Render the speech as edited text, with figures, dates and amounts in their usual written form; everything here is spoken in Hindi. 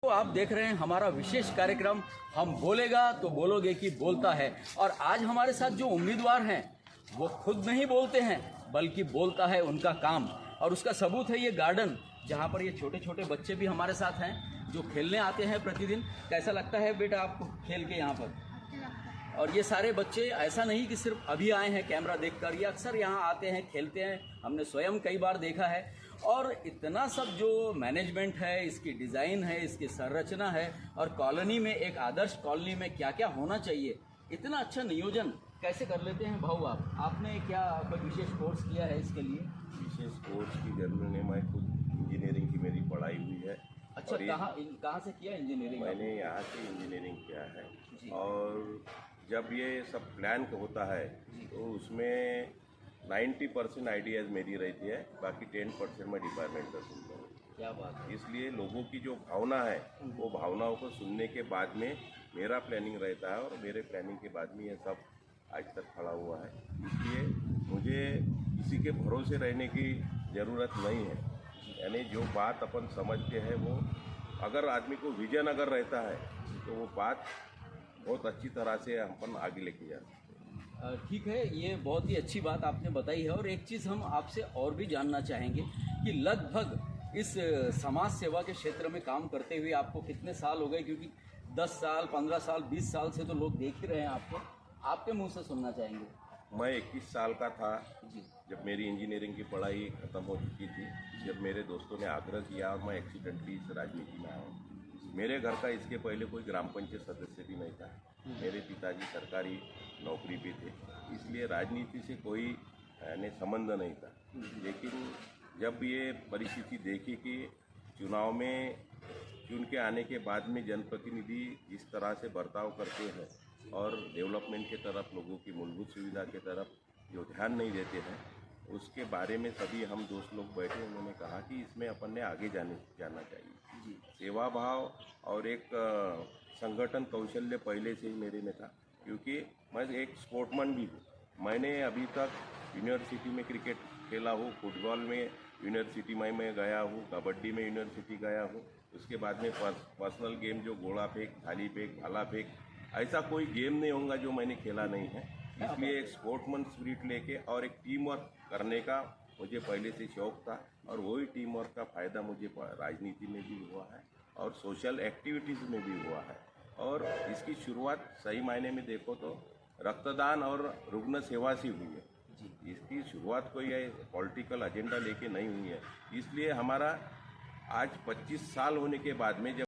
दोस्तों, आप देख रहे हैं हमारा विशेष कार्यक्रम हम बोलेगा तो बोलोगे कि बोलता है। और आज हमारे साथ जो उम्मीदवार हैं वो खुद नहीं बोलते हैं बल्कि बोलता है उनका काम। और उसका सबूत है ये गार्डन जहाँ पर ये छोटे छोटे बच्चे भी हमारे साथ हैं जो खेलने आते हैं प्रतिदिन। कैसा लगता है बेटा आपको खेल के यहाँ पर? और ये सारे बच्चे ऐसा नहीं कि सिर्फ अभी आए हैं कैमरा देखकर, ये अक्सर यहाँ आते हैं, खेलते हैं, हमने स्वयं कई बार देखा है। और इतना सब जो मैनेजमेंट है, इसकी डिज़ाइन है, इसकी संरचना है, और कॉलोनी में, एक आदर्श कॉलोनी में क्या क्या होना चाहिए, इतना अच्छा नियोजन कैसे कर लेते हैं भाऊ आप? आपने क्या कोई विशेष कोर्स किया है इसके लिए? विशेष कोर्स की जरूरत नहीं, मैं खुद इंजीनियरिंग की मेरी पढ़ाई हुई है। अच्छा, कहाँ से किया इंजीनियरिंग? मैंने यहाँ से इंजीनियरिंग किया है। जी। और जब ये सब प्लान होता है तो उसमें 90% आइडियाज़ मेरी रहती है, बाकी 10% मैं डिपार्टमेंट का सुनता हूँ। क्या बात है। इसलिए लोगों की जो भावना है वो भावनाओं को सुनने के बाद में मेरा प्लानिंग रहता है, और मेरे प्लानिंग के बाद में ये सब आज तक खड़ा हुआ है। इसलिए मुझे किसी के भरोसे रहने की ज़रूरत नहीं है। यानी जो बात अपन समझते हैं वो, अगर आदमी को विजन अगर रहता है तो वो बात बहुत अच्छी तरह से अपन आगे लेके जाते हैं। ठीक है, ये बहुत ही अच्छी बात आपने बताई है। और एक चीज़ हम आपसे और भी जानना चाहेंगे कि लगभग इस समाज सेवा के क्षेत्र में काम करते हुए आपको कितने साल हो गए? क्योंकि 10 साल, 15 साल, 20 साल से तो लोग देख ही रहे हैं आपको। आपके मुंह से सुनना चाहेंगे। मैं 21 साल का था जी। जब मेरी इंजीनियरिंग की पढ़ाई ख़त्म हो चुकी थी, जब मेरे दोस्तों ने आग्रह किया और मैं एक्सीडेंटली इस राजनीति में आया। मेरे घर का इसके पहले कोई ग्राम पंचायत सदस्य भी नहीं था। मेरे पिताजी सरकारी नौकरी पे थे, इसलिए राजनीति से कोई यानी संबंध नहीं था। लेकिन जब ये परिस्थिति देखी कि चुनाव में चुन के आने के बाद में जनप्रतिनिधि जिस तरह से बर्ताव करते हैं और डेवलपमेंट के तरफ, लोगों की मूलभूत सुविधा के तरफ जो ध्यान नहीं देते हैं, उसके बारे में सभी हम दोस्त लोग बैठे, उन्होंने कहा कि इसमें अपन ने आगे जाना चाहिए। जी। सेवा भाव और एक संगठन कौशल्य पहले से ही मेरे में था, क्योंकि मैं एक स्पोर्टमैन भी हूँ। मैंने अभी तक यूनिवर्सिटी में क्रिकेट खेला हूँ, फुटबॉल में यूनिवर्सिटी में मैं गया हूँ, कबड्डी में यूनिवर्सिटी गया हूँ। उसके बाद में पर्सनल गेम जो घोड़ा फेंक, थाली फेंक, भाला फेंक, ऐसा कोई गेम नहीं होगा जो मैंने खेला नहीं है। इसलिए एक स्पोर्ट्समैन स्पिरिट लेके और एक टीम वर्क करने का मुझे पहले से शौक था, और वही टीम वर्क का फ़ायदा मुझे राजनीति में भी हुआ है और सोशल एक्टिविटीज़ में भी हुआ है। और इसकी शुरुआत सही मायने में देखो तो रक्तदान और रुग्ण सेवा से हुई है। इसकी शुरुआत कोई पॉलिटिकल एजेंडा लेके नहीं हुई है। इसलिए हमारा आज 25 साल होने के बाद में जब